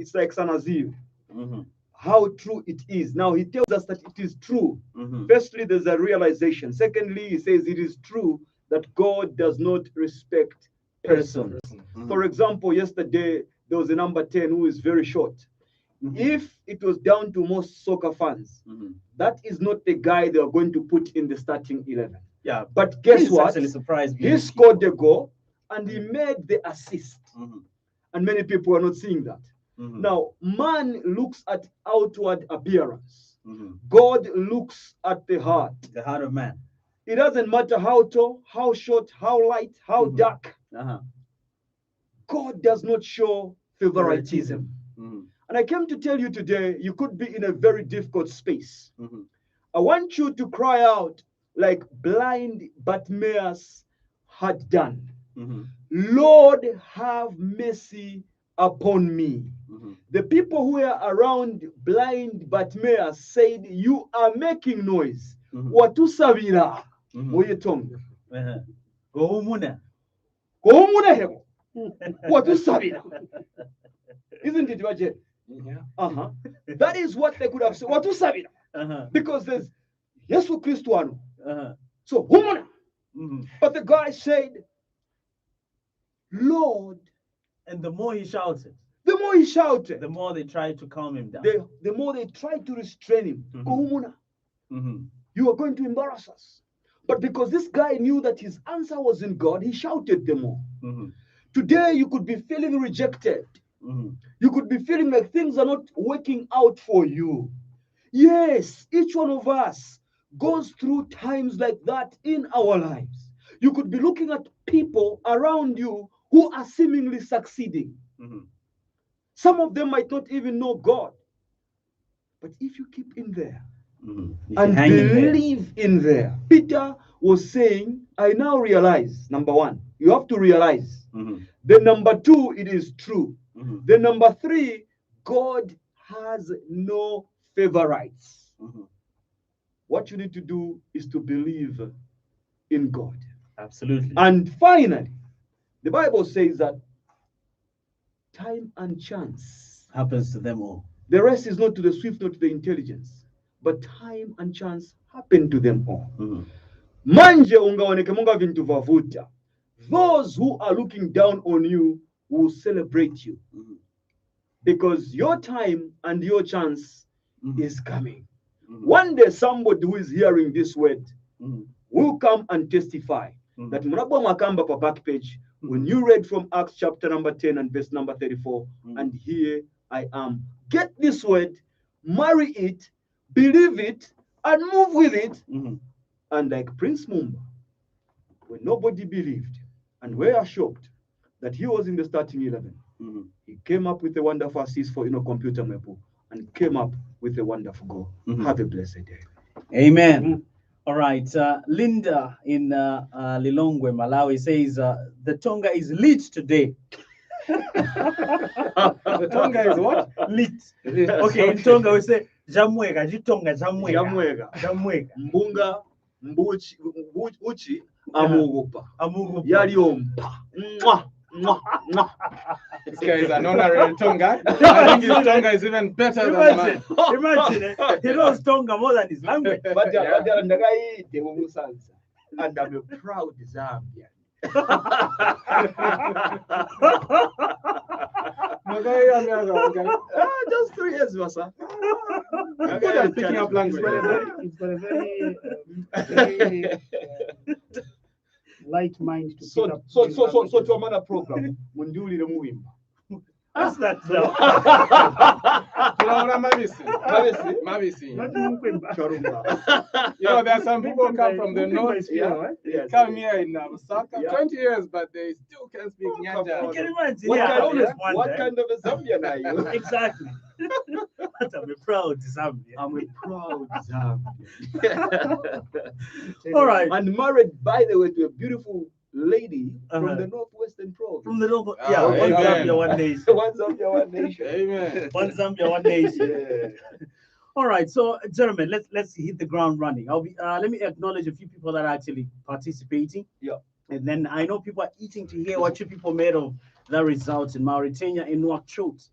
it's like Sanazir. How true it is. Now he tells us that it is true. Firstly, there's a realization. Secondly, he says it is true that God does not respect persons. For example, yesterday there was a number 10 who is very short. If it was down to most soccer fans, that is not the guy they are going to put in the starting 11. Yeah, but guess what? Actually surprised me. He scored the goal and he made the assist. And many people are not seeing that. Now, man looks at outward appearance. God looks at the heart. The heart of man. It doesn't matter how tall, how short, how light, how dark. God does not show favoritism. And I came to tell you today, you could be in a very difficult space. I want you to cry out like blind Bartimaeus had done. Lord, have mercy upon me. The people who were around blind Bartimaeus said, you are making noise. Watusabira. Moyetonga. Gohumuna. Gohumuna hebo. Watusabira. Isn't it, Bajet? That is what they could have said. Watusabira. Because there's Yesu Christuano. So, humuna. But the guy said, Lord. And the more he shouted, the more they tried to calm him down. The more they tried to restrain him. You are going to embarrass us. But because this guy knew that his answer was in God, he shouted the more. Today, you could be feeling rejected. You could be feeling like things are not working out for you. Yes, each one of us goes through times like that in our lives. You could be looking at people around you who are seemingly succeeding. Some of them might not even know God. But if you keep in there and believe in there, Peter was saying, I now realize, number one, you have to realize. Then number two, it is true. Then number three, God has no favorites. What you need to do is to believe in God. Absolutely. And finally, the Bible says that time and chance happens to them all. The rest is not to the swift, not to the intelligence, but time and chance happen to them all. Manje ungaoneke munga vintu vavuta. Those who are looking down on you will celebrate you. Because your time and your chance is coming. One day somebody who is hearing this word will come and testify that Murabwa Makamba pa backpage, when you read from Acts chapter number 10 and verse number 34, and here I am. Get this word, marry it, believe it, and move with it. And like Prince Mumba, when nobody believed and were shocked that he was in the starting 11, he came up with a wonderful assist for computer maple and came up with a wonderful goal. Have a blessed day. Amen. All right. Linda in Lilongwe, Malawi says the Tonga is lit today. The Tonga is what? Lit. Okay, in Tonga we say Jamwega, Jitonga, Jamwega. Mbunga, Mbuchi, Uchi, Amugupa. Yari ompa. This guy is an honorary Tonga. I think his Tonga is even better than mine. Imagine, he knows Tonga more than his language. But and I'm a proud Zambian. Just 3 years, Masa. I'm good at picking up language. It's got a very light mind to pick up. So to a manner program, when you lead a movie. That's that now. There are some people come from the north, come here in Osaka, 20 years, but they still can't speak Nyanja. You can imagine. What kind of a Zambian are you? Exactly. But I'm a proud Zambian. I'm a proud Zambian. All right. And married, by the way, to a beautiful lady from the northwestern province. From the local, one Zambia, one nation. One Zambia, one nation. Amen. One Zambia, one nation. All right, so gentlemen, let's hit the ground running. Let me acknowledge a few people that are actually participating. And then I know people are eating to hear what you people made of the results in Mauritania in Nouakchott.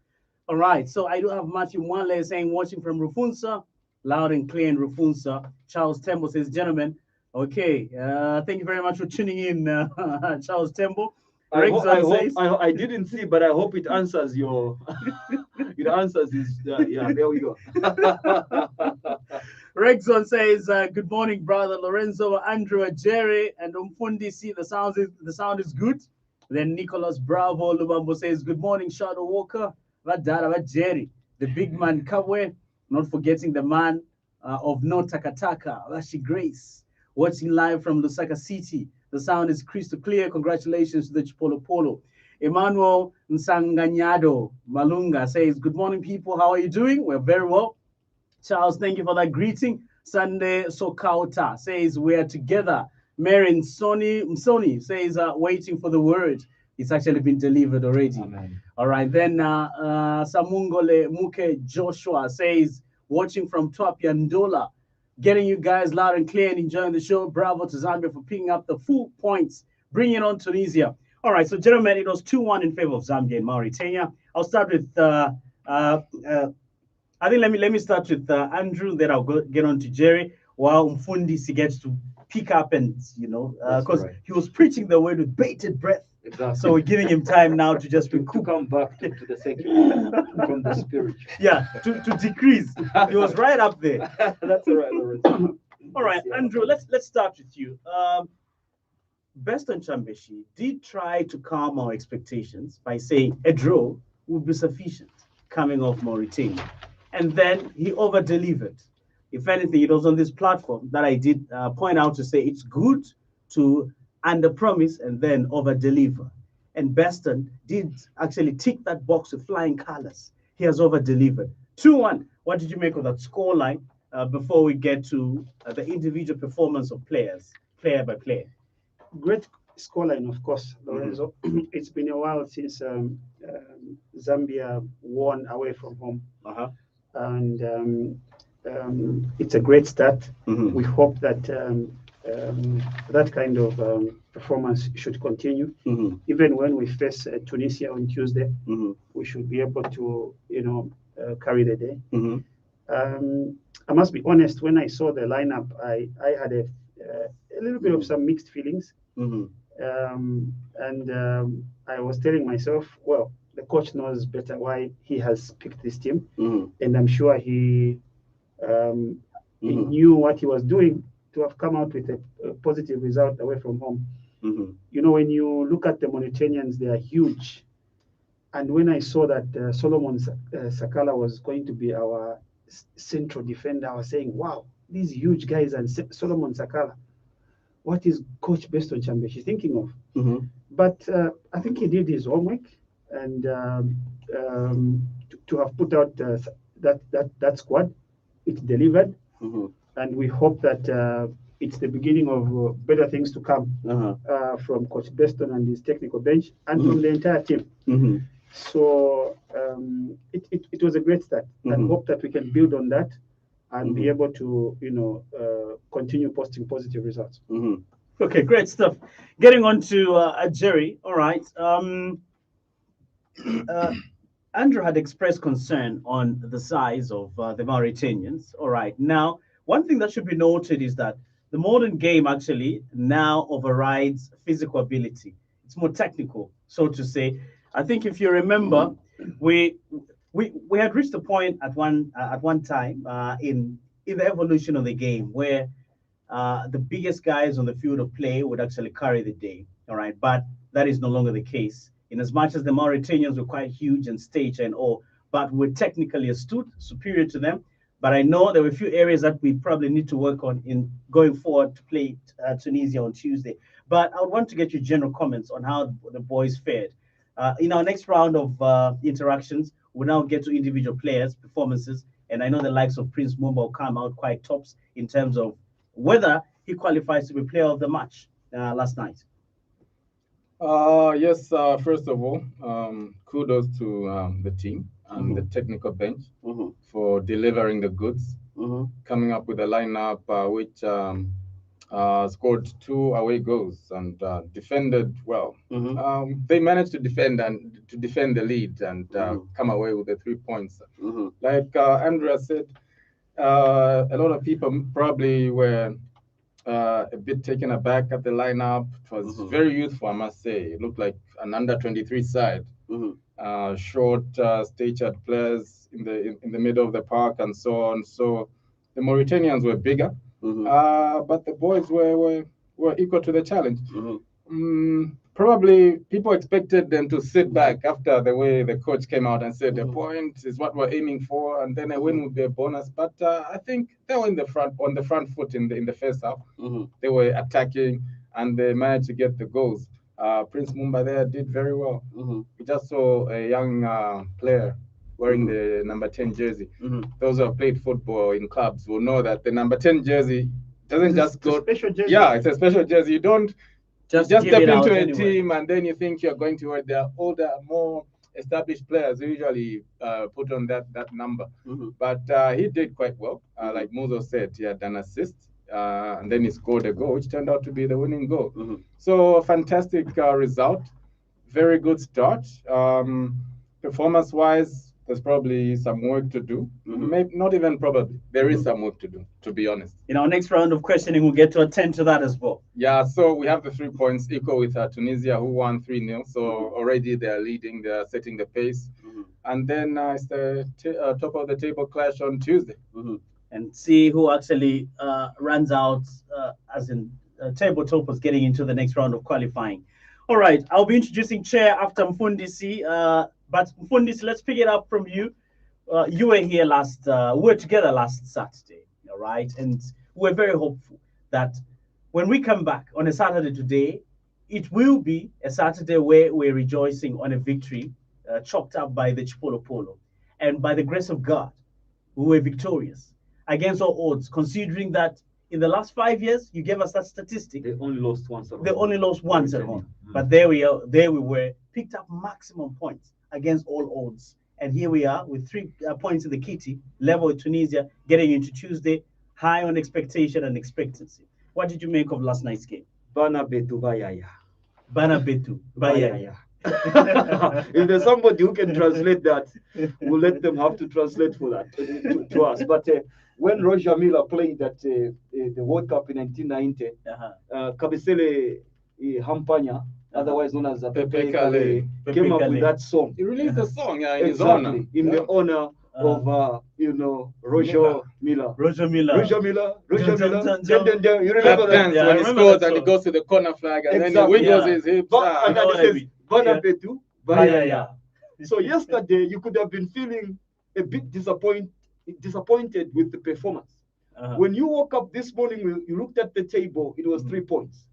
All right, so I do have Matthew Mwale saying, watching from Rufunsa, loud and clear in Rufunsa. Charles Tembo says, gentlemen, okay, thank you very much for tuning in, Charles Tembo. I didn't see, but I hope it answers your. It answers this. Yeah, there we go. Rexon says, "Good morning, brother Lorenzo, Andrew, Jerry, and Umfundi. See, the sound is good." Then Nicholas Bravo Lubambo says, "Good morning, Shadow Walker, Vadara, Jerry, the big man Kabwe, not forgetting the man of No Takataka, Rashi Grace, watching live from Lusaka City. The sound is crystal clear. Congratulations to the Chipolo Polo." Emmanuel Nsanganyado Malunga says, "Good morning, people. How are you doing? We're very well." Charles, thank you for that greeting. Sunday Sokauta says, "We are together." Marin Msoni says, "Waiting for the word." It's actually been delivered already. Amen. All right. Then Samungole Muke Joshua says, "Watching from Twapia Ndola, getting you guys loud and clear and enjoying the show. Bravo to Zambia for picking up the full points, bringing on Tunisia." All right. So, gentlemen, it was 2-1 in favor of Zambia and Mauritania. I'll start with I think let me start with Andrew. Then I'll get on to Jerry. While Mfundisi gets to pick up and because he was preaching the word with bated breath. Exactly. So we're giving him time now to just to come back to the secular from the spiritual. Yeah, to decrease. He was right up there. That's all right, Lorenzo. All right, Andrew. Let's start with you. Beston Chambeshi did try to calm our expectations by saying a draw would be sufficient coming off Mauritania. And then he over-delivered. If anything, it was on this platform that I did point out to say it's good to under-promise and then over-deliver. And Beston did actually tick that box with flying colors. He has over-delivered. 2-1. What did you make of that scoreline before we get to the individual performance of players, player by player? Great scoreline, of course, Lorenzo. It's been a while since Zambia won away from home. And it's a great start. We hope that that kind of performance should continue. Even when we face Tunisia on Tuesday, we should be able to, carry the day. I must be honest. When I saw the lineup, I had a little bit of some mixed feelings, and I was telling myself, well, the coach knows better why he has picked this team, and I'm sure he knew what he was doing to have come out with a positive result away from home. When you look at the Mauritanians, they are huge. And when I saw that Solomon Sakala was going to be our central defender, I was saying, wow, these huge guys and Solomon Sakala, what is Coach Beston Chambeshi thinking of? But I think he did his homework, and to have put out that squad, it delivered. And we hope that it's the beginning of better things to come from Coach Beston and his technical bench and from the entire team. So it was a great start, and hope that we can build on that and be able to continue posting positive results. Okay, great stuff. Getting on to Jerry. All right. Andrew had expressed concern on the size of the Mauritanians. All right. Now, one thing that should be noted is that the modern game actually now overrides physical ability. It's more technical, so to say. I think if you remember, we had reached a point at one time in the evolution of the game where the biggest guys on the field of play would actually carry the day. All right, but that is no longer the case. In as much as the Mauritanians were quite huge in stature and all, but were technically astute, superior to them. But I know there were a few areas that we probably need to work on in going forward to play Tunisia on Tuesday. But I would want to get your general comments on how the boys fared. In our next round of interactions, we'll now get to individual players' performances. And I know the likes of Prince Mumba will come out quite tops in terms of whether he qualifies to be player of the match last night. Yes, first of all, kudos to the team and the technical bench for delivering the goods, coming up with a lineup which scored 2 away goals and defended well. They managed to defend the lead and come away with the 3 points. Like Andrea said, a lot of people probably were a bit taken aback at the lineup. It was very youthful, I must say. It looked like an under-23 side. Short, statured players in the middle of the park and so on. So the Mauritanians were bigger, but the boys were equal to the challenge. Probably people expected them to sit back after the way the coach came out and said the point is what we're aiming for, and then a win would be a bonus. But I think they were on the front foot in the first half. They were attacking and they managed to get the goals. Prince Mumba there did very well. We just saw a young player wearing the number 10 jersey. Those who have played football in clubs will know that the number 10 jersey doesn't just go. Special jersey. Yeah, it's a special jersey. You don't just step into a team and then you think you're going to work. There are older, more established players who usually put on that number. But he did quite well. Like Mozo said, he had an assist. And then he scored a goal, which turned out to be the winning goal. So fantastic result, very good start. Performance-wise, there's probably some work to do. Maybe not even probably. There is some work to do, to be honest. In our next round of questioning, we'll get to attend to that as well. Yeah, so we have the 3 points equal with Tunisia, who won 3-0. So already they're leading, they're setting the pace. And then it's the top of the table clash on Tuesday. And see who actually runs out as in table toppers getting into the next round of qualifying. All right, I'll be introducing Chair after Mfundisi. But Mfundisi, let's pick it up from you. You were here we were together last Saturday, all right? And we're very hopeful that when we come back on a Saturday today, it will be a Saturday where we're rejoicing on a victory chalked up by the Chipolo Polo. And by the grace of God, we were victorious against all odds, considering that in the last 5 years, you gave us that statistic. They only lost once at home. They only lost once at home. But there we were, picked up maximum points against all odds. And here we are with 3 points in the kitty, level with Tunisia, getting into Tuesday, high on expectation and expectancy. What did you make of last night's game? Bana Betu Bayaya. Bana Betu Bayaya. If there's somebody who can translate that, we'll let them have to translate for that to us. But when Roger Miller played at the World Cup in 1990, Kabisele Hampanya, otherwise known as Pepe Kale, came up with that song. He released the song in his honor. In the honor of Roger Miller. Roger Miller. You remember that? Yeah, when he scores and he goes to the corner flag and then he wiggles his hips. And then he says, Bana Betu Bayaya. So yesterday you could have been feeling a bit disappointed with the performance. When you woke up this morning, you looked at the table, it was 3 points.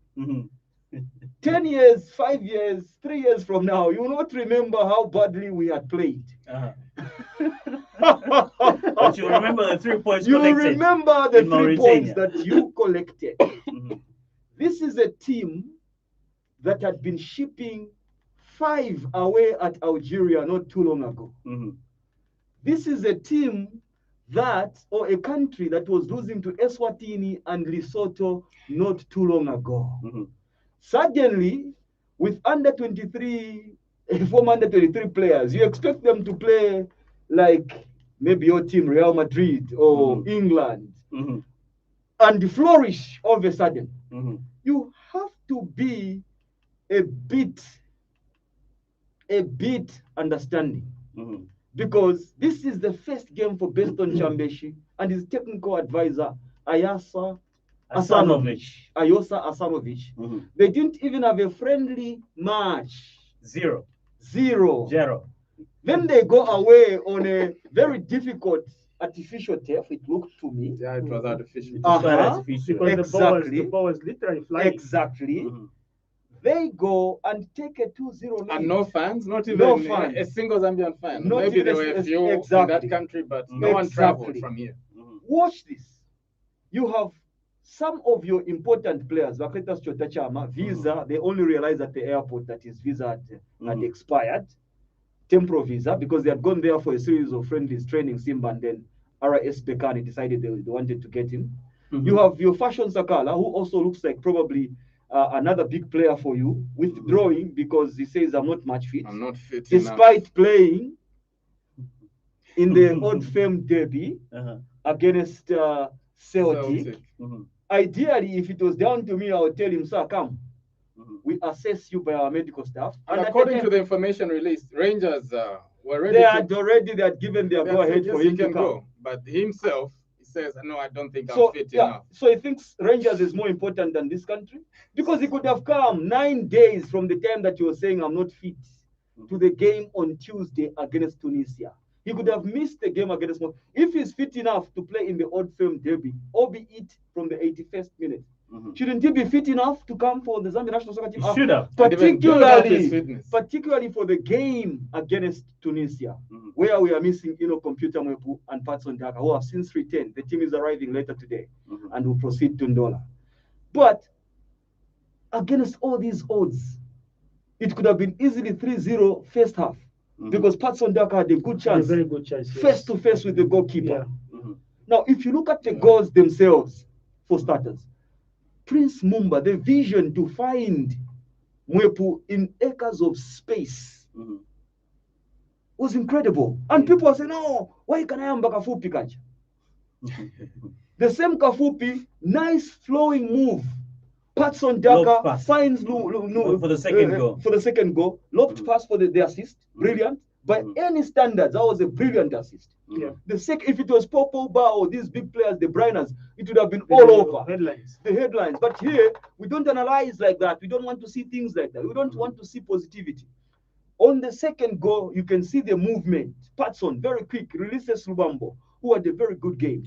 10 years, 5 years, 3 years from now, you will not remember how badly we had played. But you remember the 3 points you collected. You remember the 3 points that you collected. This is a team that had been shipping 5 away at Algeria not too long ago. This is a team or a country that was losing to Eswatini and Lesotho not too long ago. Suddenly, with under 23, former under 23 players, you expect them to play like maybe your team, Real Madrid or England, and flourish all of a sudden. You have to be a bit understanding. Because this is the first game for Beston Chambeshi and his technical advisor, Ayosa Asanovic. They didn't even have a friendly match. Zero. Then they go away on a very difficult artificial turf, it looked to me. Yeah, it was artificial. Because the ball was literally flying. Exactly. They go and take a 2-0 lead. And no fans, not even a single Zambian fan. Maybe there were a few in that country, but no one traveled from here. Watch this. You have some of your important players, Vakletas Chotachama, visa, they only realized at the airport that his visa had expired. Temporal visa, because they had gone there for a series of friendlies training Simba, and then RS Bekani decided they wanted to get him. You have your Fashion Sakala, who also looks like probably another big player for you, withdrawing because he says, I'm not much fit. I'm not fit despite enough. playing in the Old Firm derby against Celtic. Ideally, if it was down to me, I would tell him, sir, come. We assess you by our medical staff. And according to the information released, Rangers were ready. They had given their go-ahead for him to come. Go. But himself, he says, no, I don't think I'm fit enough. So he thinks Rangers is more important than this country? Because he could have come 9 days from the time that you were saying I'm not fit to the game on Tuesday against Tunisia. He could have missed the game against Morocco. If he's fit enough to play in the Old Firm derby, albeit from the 81st minute, shouldn't he be fit enough to come for the Zambia national soccer team? Should have. Particularly for the game against Tunisia, where we are missing Computer Mwepu and Patson Daka, who have since returned. The team is arriving later today and will proceed to Ndola. But against all these odds, it could have been easily 3-0 first half. Because Patson Daka had a good chance, very good chance, face to face with the goalkeeper. Now, if you look at the goals themselves, for starters, Prince Mumba, the vision to find Mwepu in acres of space was incredible. And people are saying, no, why can I am Kafupi Kaja? The same Kafupi, nice flowing move. Patson Daka finds for the second goal. For the second goal, lobbed pass for the assist, brilliant. By any standards, that was a brilliant assist. If it was Popo Ba or these big players, the Briners, it would have been all over the headlines. But here, we don't analyze like that. We don't want to see things like that. We don't want to see positivity. On the second goal, you can see the movement. Patson, very quick, releases Lubambo, who had a very good game.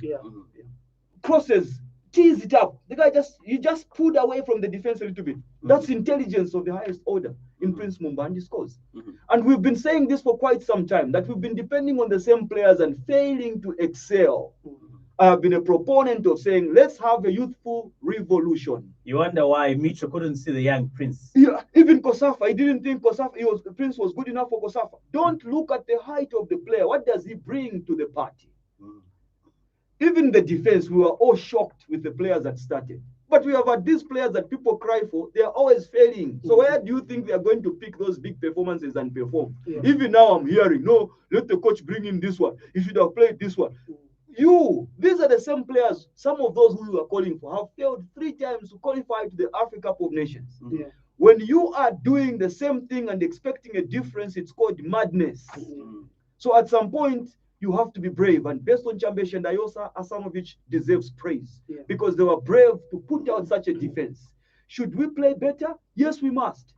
Crosses, tees it up. The guy just pulled away from the defense a little bit. That's intelligence of the highest order in Prince Mumba, and he scores. And we've been saying this for quite some time, that we've been depending on the same players and failing to excel. I have been a proponent of saying, let's have a youthful revolution. You wonder why Micho couldn't see the young Prince. Yeah, even Kosafa, I didn't think Prince was good enough for Kosafa. Don't look at the height of the player. What does he bring to the party? Even the defense, we were all shocked with the players that started. But we have had these players that people cry for, they are always failing. So where do you think they are going to pick those big performances and perform? Even now I'm hearing, no, let the coach bring in this one. He should have played this one. These are the same players, some of those who you are calling for, have failed 3 times to qualify to the Africa Cup of Nations. When you are doing the same thing and expecting a difference, it's called madness. So at some point, you have to be brave. And based on Chambesh and Ayosa, Asamovic deserves praise because they were brave to put out such a defense. Should we play better? Yes, we must.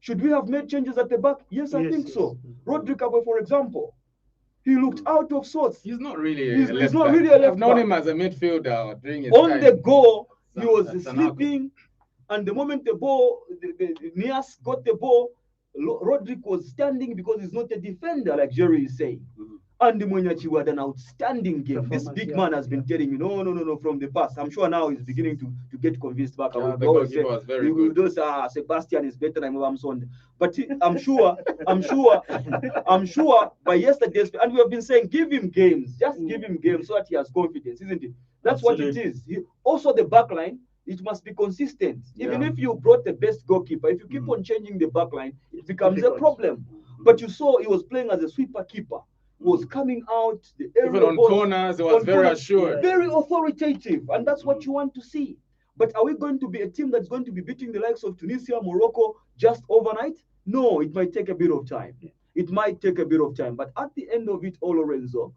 Should we have made changes at the back? Yes, I think so. Rodri Kabwe, for example, he looked out of sorts. He's not really a left back. I've known him as a midfielder during his time. On the goal, he was sleeping, and the moment the ball, Nias got the ball, Rodrick was standing because he's not a defender, like Jerry is saying. And Mwenyachi had an outstanding game. This big man has been telling me, no, from the past. I'm sure now he's beginning to get convinced back. The goalkeeper was very good. Sebastian is better than Mobamson. But I'm sure by yesterday's, and we have been saying, give him games. Just give him games so that he has confidence, isn't it? That's what it is. Also, the back line, it must be consistent. Even if you brought the best goalkeeper, if you keep on changing the back line, it becomes a problem. But you saw he was playing as a sweeper keeper. Was coming out, the even on corners, it was very assured. Very authoritative, and that's what you want to see. But are we going to be a team that's going to be beating the likes of Tunisia, Morocco just overnight? No, it might take a bit of time. It might take a bit of time. But at the end of it all, Lorenzo,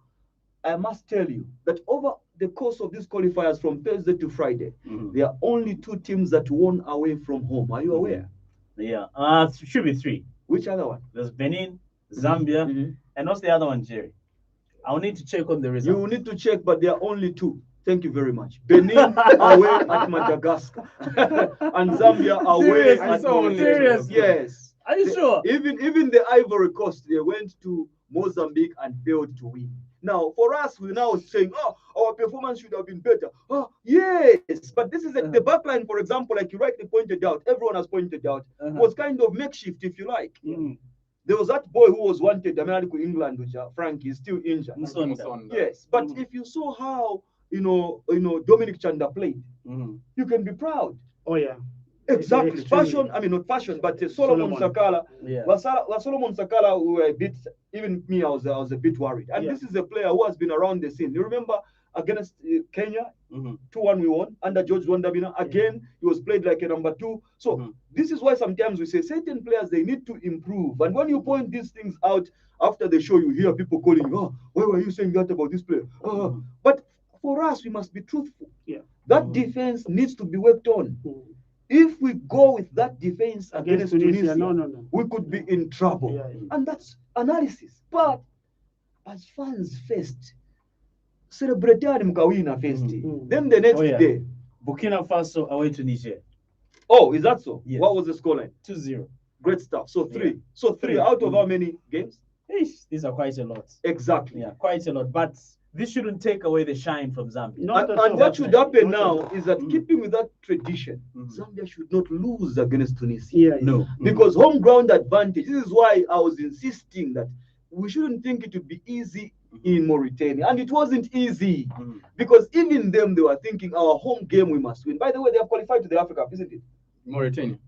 I must tell you that over the course of these qualifiers from Thursday to Friday, there are only 2 teams that won away from home. Are you aware? Yeah, should be 3. Which other one? There's Benin, Zambia, and what's the other one, Jerry? I'll need to check on the results. You will need to check, but there are only 2. Thank you very much. Benin away at Madagascar, and Zambia away at Mauritania. Yes. Are you sure? Even the Ivory Coast, they went to Mozambique and failed to win. Now, for us, we're now saying, our performance should have been better. Yes, but this is the backline, for example, like you rightly pointed out, everyone has pointed out, was kind of makeshift, if you like. There was that boy who was wanted, American England, which Frank is still injured. Musonda. Yes, but if you saw how Dominic Chanda played, you can be proud. Oh yeah. Exactly. Fashion, I mean, not fashion, but Solomon Sakala. Yeah. Solomon Sakala, we were a bit, even me, I was a bit worried. And this is a player who has been around the scene. You remember against Kenya, 2-1 we won under George Wandabina. Again, he was played like a number 2. So this is why sometimes we say certain players, they need to improve. And when you point these things out after the show, you hear people calling, oh, why were you saying that about this player? But for us, we must be truthful. Yeah. That defense needs to be worked on. If we go with that defense against Tunisia, we could be in trouble. Yeah. And that's analysis. But as fans first, celebrate mkawina first. Then the next day. Burkina Faso away to Niger. Oh, is that so? Yes. What was the scoreline? 2-0. Great stuff. So 3. Yeah. So 3 out of how many games? These are quite a lot. Exactly. Yeah, quite a lot. But this shouldn't take away the shine from Zambia. And what should happen now is that keeping with that tradition, Zambia should not lose against Tunisia. Yeah. No. Because home ground advantage. This is why I was insisting that we shouldn't think it would be easy in Mauritania. And it wasn't easy. Because even them, they were thinking our home game we must win. By the way, they have qualified to the Africa Cup, isn't it? Mauritania.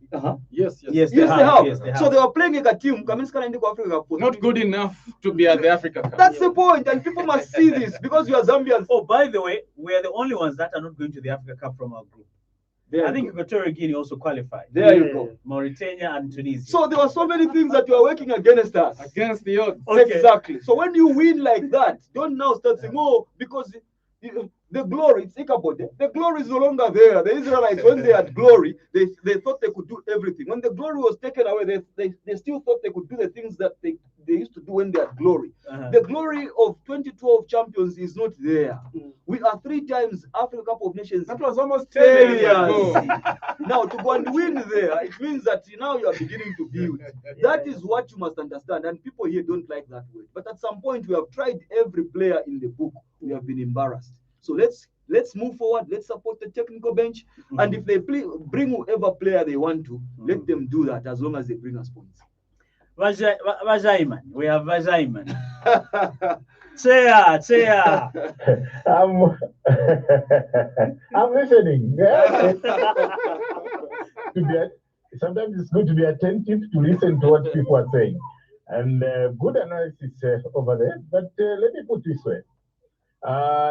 Yes, they have. Yes, they have. So they were playing a team. Not good enough to be at the Africa Cup. That's the point, and people must see this because you are Zambians. Oh, by the way, we are the only ones that are not going to the Africa Cup from our group. I think Equatorial Guinea also qualified. There you go. Mauritania and Tunisia. So there were so many things that you are working against us. Against the odds. Okay. Exactly. So when you win like that, don't now start saying, oh, because the glory, it's Ichabod. The glory is no longer there. The Israelites, when they had glory, they thought they could do everything. When the glory was taken away, they still thought they could do the things that they used to do when they had glory. The glory of 2012 champions is not there. We are 3 times Africa Cup of Nations. That was almost 10 years ago. Now, to go and win there, it means that now you are beginning to build. That is what you must understand. And people here don't like that word. But at some point, we have tried every player in the book. We have been embarrassed. So let's move forward. Let's support the technical bench. And if they bring whoever player they want to, let them do that as long as they bring us points. Vajaiman. We have Vajaiman. Chair. I'm listening. Sometimes it's good to be attentive to listen to what people are saying. And good analysis over there. But let me put it this way.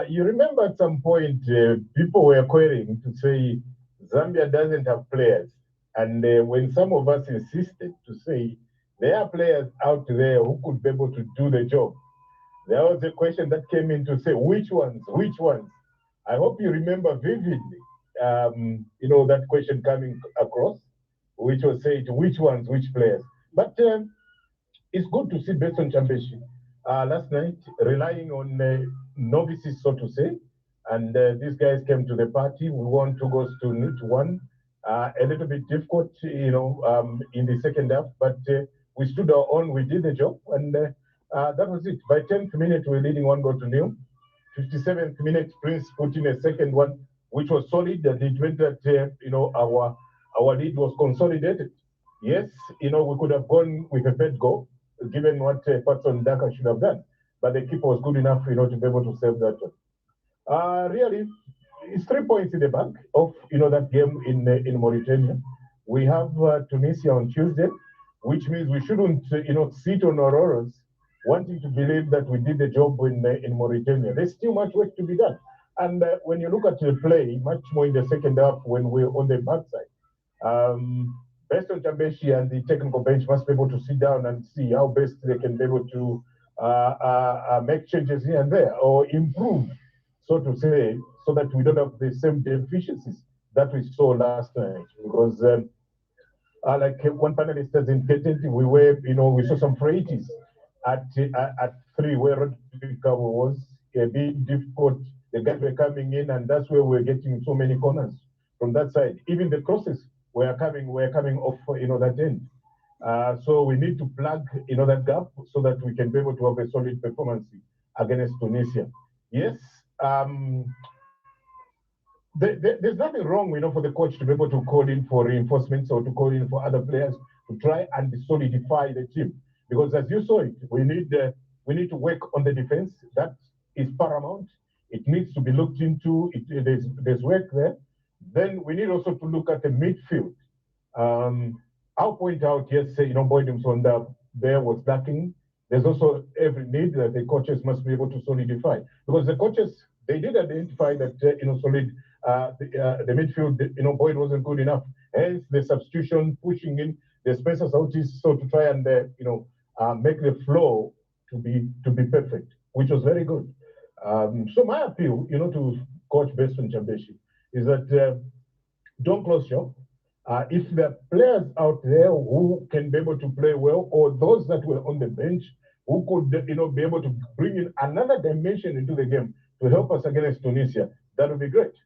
You remember at some point, people were querying to say Zambia doesn't have players. And when some of us insisted to say there are players out there who could be able to do the job, there was a question that came in to say, which ones? I hope you remember vividly, that question coming across, which was said, which ones, which players? But it's good to see Besson Chambeshi last night relying on novices, so to say. And these guys came to the party. We won 2 goals to 1. A little bit difficult, in the second half, but we stood our own. We did the job, and that was it. By 10th minute, we were leading 1-0. 57th minute, Prince put in a second one, which was solid, and it meant that our lead was consolidated. Yes, we could have gone with a third goal, given what Patson Daka should have done, but the keeper was good enough, to be able to save that one. Really, it's 3 points in the bank of that game in Mauritania. We have Tunisia on Tuesday, which means we shouldn't sit on our laurels wanting to believe that we did the job in Mauritania. There's still much work to be done. And when you look at the play, much more in the second half when we're on the backside, based on Chambeshi and the technical bench must be able to sit down and see how best they can be able to make changes here and there or improve, so to say, so that we don't have the same deficiencies that we saw last night. Because like one panelist has indicated, we saw some frailties at 3 where Rodrigo was a bit difficult. The guys were coming in, and that's where we're getting so many corners from that side. Even the crosses were coming off, that end. So we need to plug, that gap so that we can be able to have a solid performance against Tunisia. Yes, there's nothing wrong, for the coach to be able to call in for reinforcements or to call in for other players to try and solidify the team. Because as you saw it, we need to work on the defense. That is paramount. It needs to be looked into. There's work there. Then we need also to look at the midfield. I'll point out, yes, Boyd Msonda there was lacking. There's also every need that the coaches must be able to solidify, because the coaches, they did identify that the midfield, Boyd wasn't good enough. Hence the substitution, pushing in the Spencer Sautis, so to try and make the flow to be perfect, which was very good. So my appeal, to Coach Beston Chambeshi is that don't close shop. If there are players out there who can be able to play well, or those that were on the bench who could, be able to bring in another dimension into the game to help us against Tunisia, that would be great.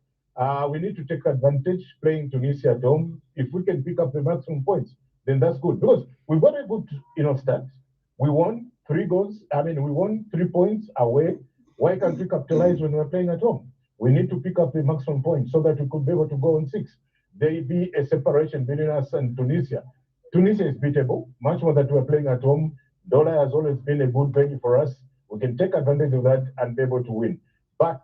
We need to take advantage playing Tunisia at home. If we can pick up the maximum points, then that's good, because we've got a good, start. We won 3 goals. We won 3 points away. Why can't we capitalize when we're playing at home? We need to pick up the maximum points so that we could be able to go on 6. There be a separation between us and Tunisia. Tunisia is beatable, much more that we're playing at home. Dollar has always been a good venue for us. We can take advantage of that and be able to win. But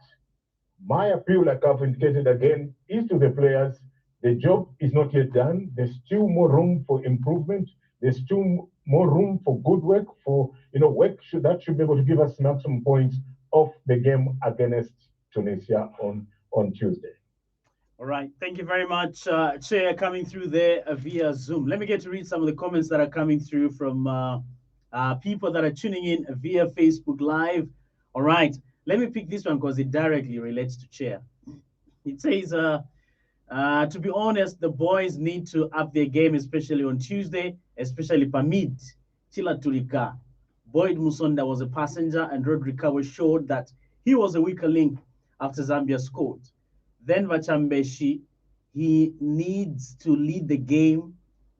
my appeal, like I've indicated again, is to the players. The job is not yet done. There's still more room for improvement. There's still more room for good work, for work that should be able to give us maximum points of the game against Tunisia on Tuesday. All right. Thank you very much, Chair, coming through there via Zoom. Let me get to read some of the comments that are coming through from people that are tuning in via Facebook Live. All right. Let me pick this one because it directly relates to Chair. It says, to be honest, the boys need to up their game, especially on Tuesday, especially Pamid, Chila Tulika. Boyd Musonda was a passenger, and Rodrikawa showed that he was a weaker link after Zambia scored. Then Vachambeshi, he needs to lead the game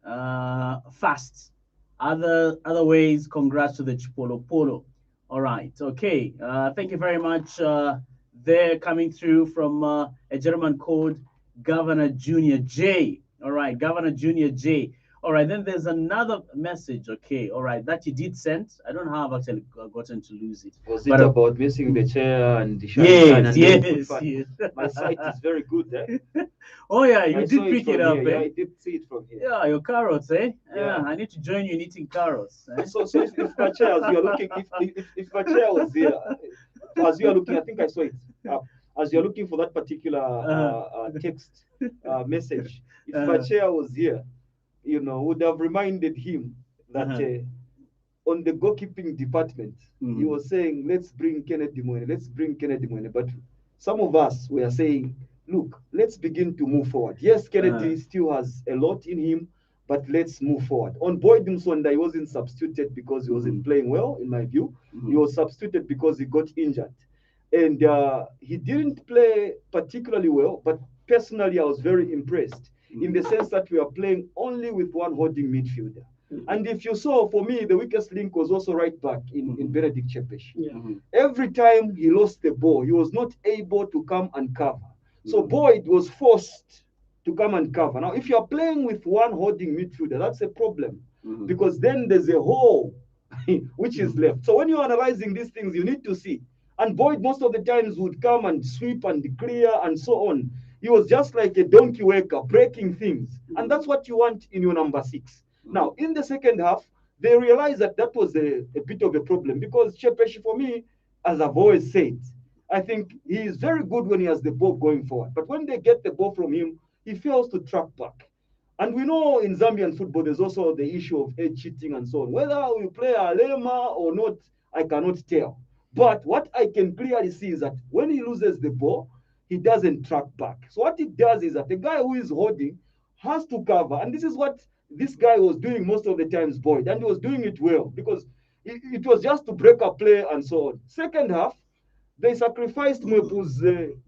fast. Other ways, congrats to the Chipolo Polo. All right, okay. Thank you very much. They're coming through from a gentleman called Governor Junior J. All right, Governor Junior J. All right, then there's another message, okay, all right, that you did send. I don't know how I've actually gotten to lose it. Was it about missing the chair and the yes, yes. My sight is very good, eh? Oh, yeah, you did pick it up, here. Yeah, I did see it from here. Yeah, your carrots, eh? Yeah, I need to join you in eating carrots. Eh? So if my chair, as you're looking, if my chair was here, as you're looking, I think I saw it. As you're looking for that particular text message, if my chair was here, would have reminded him that on the goalkeeping department, he was saying, let's bring Kenneth Dimoine, let's bring Kenneth Dimoine. But some of us were saying, look, let's begin to move forward. Yes, Kennedy still has a lot in him, but let's move forward. On Boyd Msonda, he wasn't substituted because he wasn't playing well, in my view. He was substituted because he got injured. And he didn't play particularly well, but personally, I was very impressed in the sense that we are playing only with one holding midfielder. And if you saw, for me, the weakest link was also right back in Benedict Chepesh. Every time he lost the ball, he was not able to come and cover. So Boyd was forced to come and cover. Now, if you are playing with one holding midfielder, that's a problem because then there's a hole which is left. So when you're analyzing these things, you need to see. And Boyd most of the times would come and sweep and clear and so on. He was just like a donkey worker, breaking things. And that's what you want in your number 6. Now, in the second half, they realized that that was a bit of a problem because Chepesh, for me, as I've always said, I think he is very good when he has the ball going forward. But when they get the ball from him, he fails to track back. And we know in Zambian football, there's also the issue of edge cheating and so on. Whether we play Alema or not, I cannot tell. But what I can clearly see is that when he loses the ball, he doesn't track back. So what it does is that the guy who is holding has to cover. And this is what this guy was doing most of the times, Boyd. And he was doing it well because it was just to break a play and so on. Second half, they sacrificed Mwepu's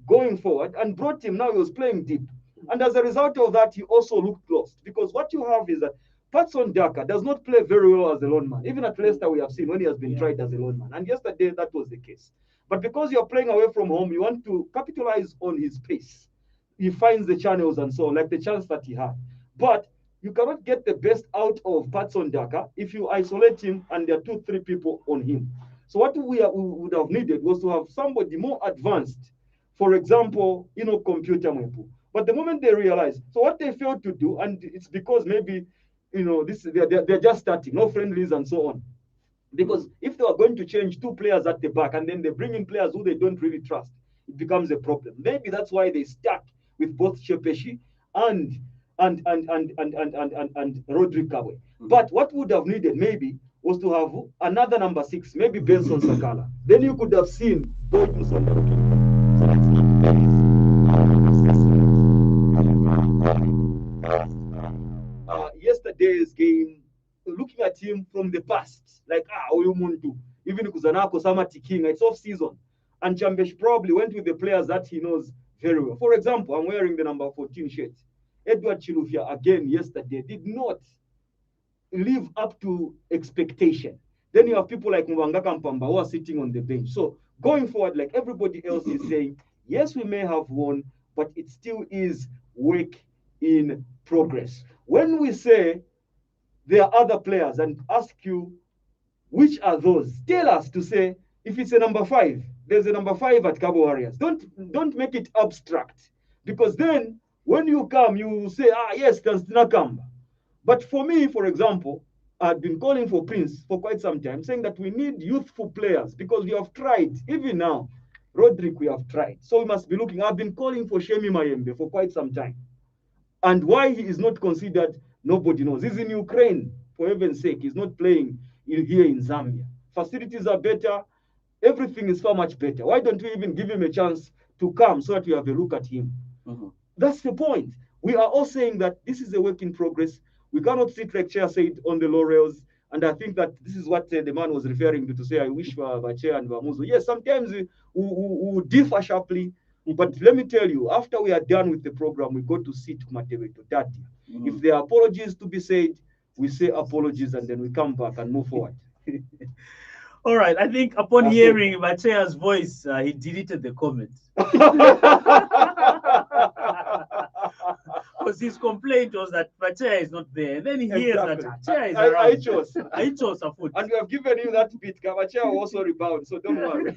going forward and brought him. Now he was playing deep. And as a result of that, he also looked lost. Because what you have is that Patson Daka does not play very well as a lone man. Even at Leicester, we have seen when he has been tried as a lone man. And yesterday, that was the case. But because you're playing away from home, you want to capitalize on his pace. He finds the channels and so on, like the chance that he had. But you cannot get the best out of Patson Daka if you isolate him and there are 2-3 people on him. So what we would have needed was to have somebody more advanced. For example, computer mwepu. But the moment they realize, so what they failed to do, and it's because maybe, they're just starting, no friendlies and so on. Because if they are going to change 2 players at the back and then they bring in players who they don't really trust, it becomes a problem. Maybe that's why they stuck with both Shepeshi and Rodrick Kawe. But what would have needed maybe was to have another number 6, maybe Benson Sakala. Then you could have seen Boy Muson. Yesterday's game, looking at him from the past, like Oyumuntu, even Kuzanako Samati King, it's off season. And Chambesh probably went with the players that he knows very well. For example, I'm wearing the number 14 shirt. Edward Chilufya, again, yesterday, did not live up to expectation. Then you have people like Mwanga Kampamba who are sitting on the bench. So going forward, like everybody else is saying, yes, we may have won, but it still is work in progress. When we say there are other players and ask you, which are those? Tell us to say, if it's a number 5, there's a number 5 at Cabo Warriors. Don't make it abstract. Because then, when you come, you say, yes, Constantine Kamba. But for me, for example, I've been calling for Prince for quite some time, saying that we need youthful players because we have tried, even now, Rodrick, we have tried. So we must be looking. I've been calling for Shemi Mayembe for quite some time. And why he is not considered, nobody knows. He's in Ukraine, for heaven's sake. He's not playing here in Zambia. Facilities are better. Everything is far much better. Why don't we even give him a chance to come so that we have a look at him? That's the point. We are all saying that this is a work in progress. We cannot sit, like Chair said, on the laurels. And I think that this is what the man was referring to say, I wish for Chair and Vamuzo. Yes, sometimes we differ sharply. But let me tell you, after we are done with the program, we go to sit Matewe to that. If there are apologies to be said, we say apologies and then we come back and move forward. All right. I think upon hearing Machea's voice, he deleted the comments. Because his complaint was that Machea is not there. And then he hears that Machea is around. I chose a foot. And we have given you that bit. Machea will also rebound, so don't worry.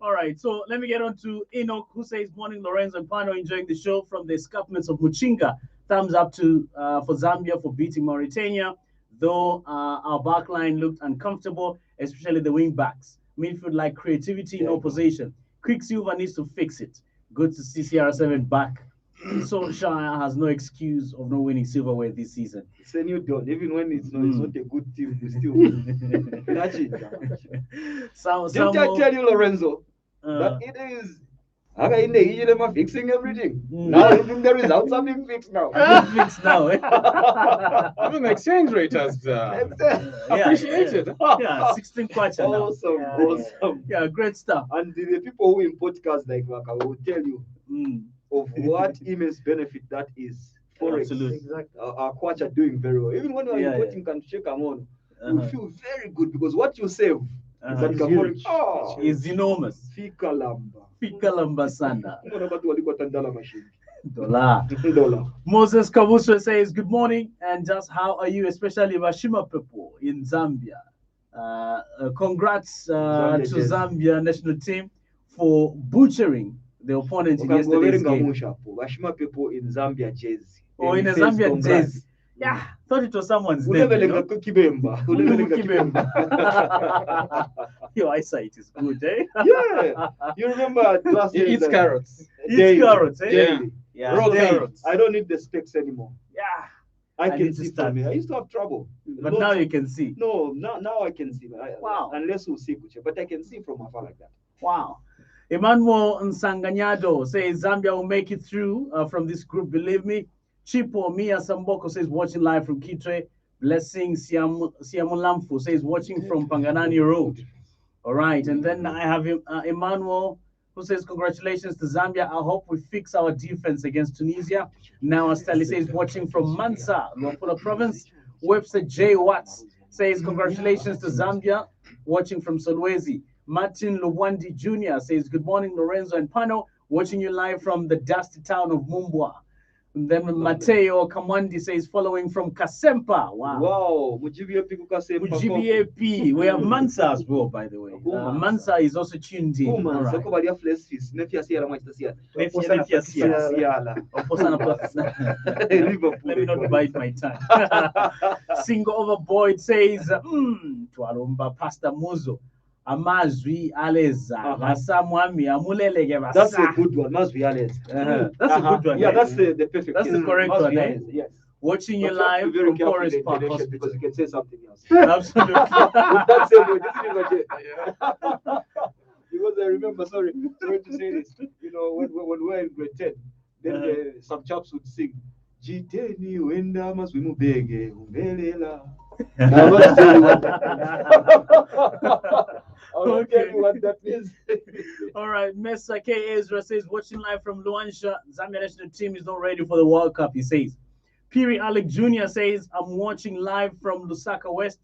All right. So let me get on to Enoch, who says, morning, Lorenzo and Pano, enjoying the show from the escarpments of Muchinga. Thumbs up to for Zambia for beating Mauritania. Though our backline looked uncomfortable, especially the wing backs. Midfield like creativity in opposition. Quicksilver needs to fix it. Good to see CR7 back. Solskjaer has no excuse of not winning silverware this season. It's a new dawn. Even when it's not a good team, we still win. That's it. Didn't I tell you, Lorenzo, that it is fixing everything. Now even the results are being fixed now. Fixed now. Even the exchange rate has appreciated. Yeah, 16 kwacha now. Awesome. Yeah, great stuff. And the people who in podcasts like Waka will tell you of what immense benefit that is. Forex. Absolutely. Exactly. Our kwacha are doing very well. Even when we are importing country, you feel very good because what you save is enormous. Fika lamba sana. Dollar. Moses Kabuso says, good morning, and just how are you, especially Washima people in Zambia? Congrats to Zambia national team for butchering the opponent in yesterday's game. Washima people in Zambia jersey. Oh, in a Zambian jersey. Yeah, thought it was someone's name. Your eyesight is good, eh? Yeah. You remember last year? He eats carrots. Eats carrots, eh? Yeah. Raw carrots. I don't need the specs anymore. Yeah. I can see from here. I used to have trouble. But now you can see. No, now I can see. Wow. Unless we see, but I can see from afar like that. Wow. Emmanuel Nsanganyado says Zambia will make it through from this group, believe me. Chipo Mia Samboko says watching live from Kitwe. Blessing Siamulamfu says watching from Panganani Road. All right. And then I have Emmanuel who says congratulations to Zambia. I hope we fix our defense against Tunisia. Now Astali says watching from Mansa, Luapula Province. Webster J. Watts says congratulations to Zambia. Watching from Solwezi. Martin Lubwandi Jr. says good morning Lorenzo and Pano. Watching you live from the dusty town of Mumbwa. And then Mateo Kamwandi says, following from Kasempa. Wow. Wow. Kasempa. GBAP. We have Mansa as well, by the way. Mansa is also tuned in. All right. Let me not bite my tongue. Single Overboard says, Tualumba Pastor Muzo. Amazwi Aleza. That's a good one. Mazwi Aleza. That's a good one. Yeah, that's the perfect. That's the correct one. Yes. Watching you live from Forest Park Hospital because you can say something else. Absolutely. That's it. Because I remember, sorry to say this, when we were in grade 10, then some chaps would sing, Jiteni wenda mazwi mubege umbelela. Okay, what that is. All right, Mesa K. Ezra says, watching live from Luansha, Zambia national team is not ready for the World Cup, he says. Piri Alec Jr. says, I'm watching live from Lusaka West.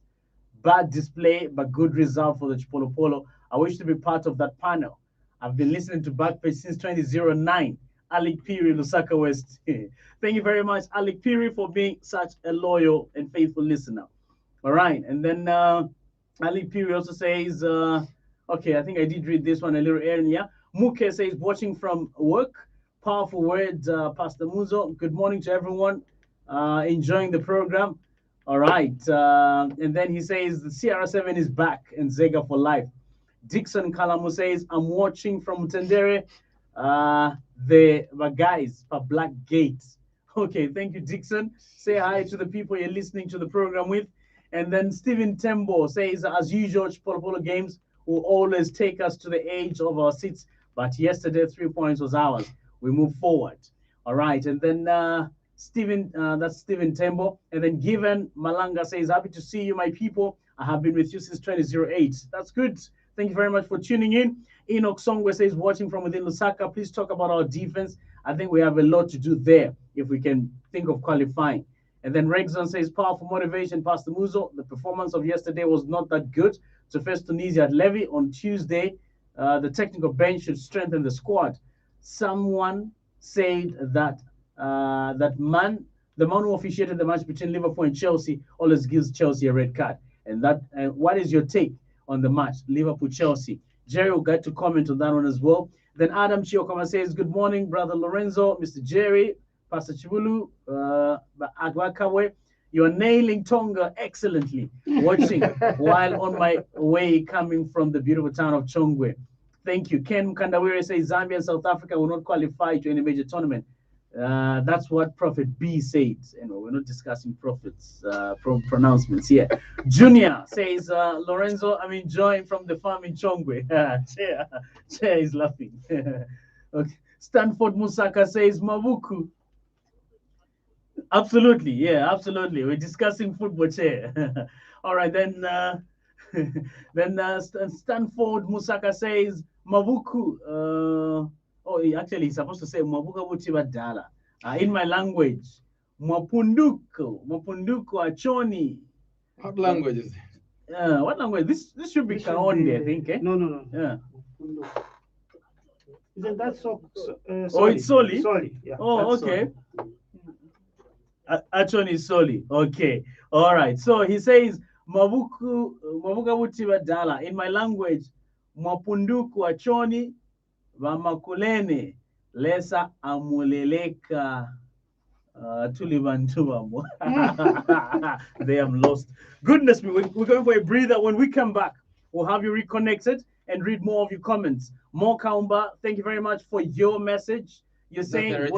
Bad display, but good result for the Chipolo Polo. I wish to be part of that panel. I've been listening to Backpage since 2009. Alec Piri, Lusaka West. Thank you very much, Alec Piri, for being such a loyal and faithful listener. All right, and then Ali Piri also says, okay, I think I did read this one a little earlier. Muke says, watching from work. Powerful words, Pastor Muzo. Good morning to everyone. Enjoying the program. All right. And then he says, the CR7 is back and Zega for life. Dixon Kalamu says, I'm watching from Tendere. The guys for Black Gate. Okay, thank you, Dixon. Say hi to the people you're listening to the program with. And then Stephen Tembo says, as usual, Polo games will always take us to the edge of our seats. But yesterday, 3 points was ours. We move forward. All right. And then that's Stephen Tembo. And then Given Malanga says, happy to see you, my people. I have been with you since 2008. That's good. Thank you very much for tuning in. Enoch Songwe says, watching from within Lusaka, please talk about our defense. I think we have a lot to do there if we can think of qualifying. And then Rexon says, powerful motivation, Pastor Muzo. The performance of yesterday was not that good. To face Tunisia at Levy on Tuesday, the technical bench should strengthen the squad. Someone said that the man who officiated the match between Liverpool and Chelsea always gives Chelsea a red card. And what is your take on the match, Liverpool-Chelsea? Jerry will get to comment on that one as well. Then Adam Chiokoma says, good morning, Brother Lorenzo, Mr. Jerry, Pastor Chibulu, Agwakawe. You're nailing Tonga excellently, watching while on my way coming from the beautiful town of Chongwe. Thank you. Ken Mkandawire says Zambia and South Africa will not qualify to any major tournament. That's what Prophet B said. We're not discussing prophets pronouncements here. Junior says, Lorenzo, I'm enjoying from the farm in Chongwe. Chair is laughing. Okay. Stanford Musaka says, Mabuku. Absolutely, yeah, absolutely. We're discussing football, Chair. All right, then Stanford Musaka says, Mabuku. Actually, he's supposed to say Mabuka Butiba Dala. In my language, Mapunduku Achoni. What language is it? What language? This should be Kaonde, I think. Eh? No. Yeah. Isn't that so? Oh, it's Soli? Soli, yeah. Oh, okay. Achoni Soli. Okay. All right. So he says, Mabuka Butiba Dala. In my language, Mapunduku Achoni. Vamakulene lesa amuleleka tulibantu. They am lost. Goodness me, we're going for a breather. When we come back, we'll have you reconnected and read more of your comments. More Kaumba, thank you very much for your message. You're saying the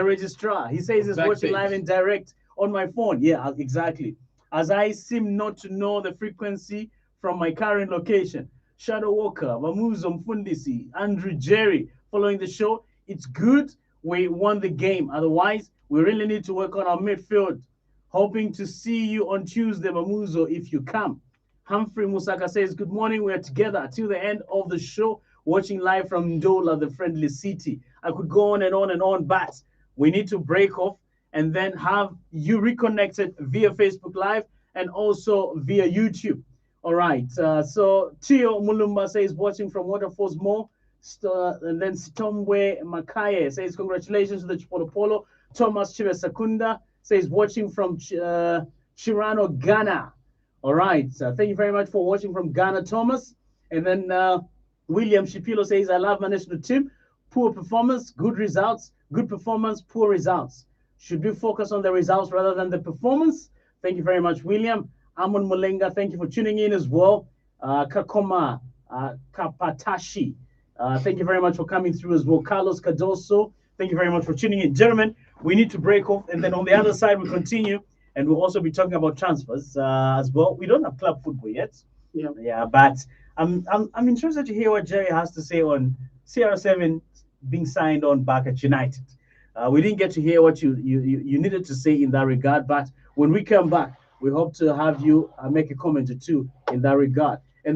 registrar. He says he's watching live and direct on my phone. Yeah, exactly. As I seem not to know the frequency from my current location. Shadow Walker, Mamuzo Mfundisi, Andrew Jerry following the show. It's good we won the game. Otherwise, we really need to work on our midfield. Hoping to see you on Tuesday, Mamuzo, if you come. Humphrey Musaka says, good morning. We're together till the end of the show, watching live from Ndola, the friendly city. I could go on and on and on, but we need to break off and then have you reconnected via Facebook Live and also via YouTube. All right, so Tio Mulumba says, watching from Waterfalls Mall. And then Stombwe Makaye says, congratulations to the Chipolo Polo Thomas Chibesakunda says watching from Chirano, Ghana. All right. Thank you very much for watching from Ghana, Thomas. And then William Shipilo says, I love my national team. Poor performance, good results. Good performance, poor results. Should we focus on the results rather than the performance? Thank you very much, William. Amon Mulenga, thank you for tuning in as well. Kakoma Kapatashi, thank you very much for coming through as well. Carlos Cardoso, thank you very much for tuning in. Gentlemen, we need to break off, and then on the other side, we continue, and we'll also be talking about transfers as well. We don't have club football yet. Yeah, but I'm interested to hear what Jerry has to say on CR7 being signed on back at United. We didn't get to hear what you needed to say in that regard, but when we come back, we hope to have you make a comment or two in that regard.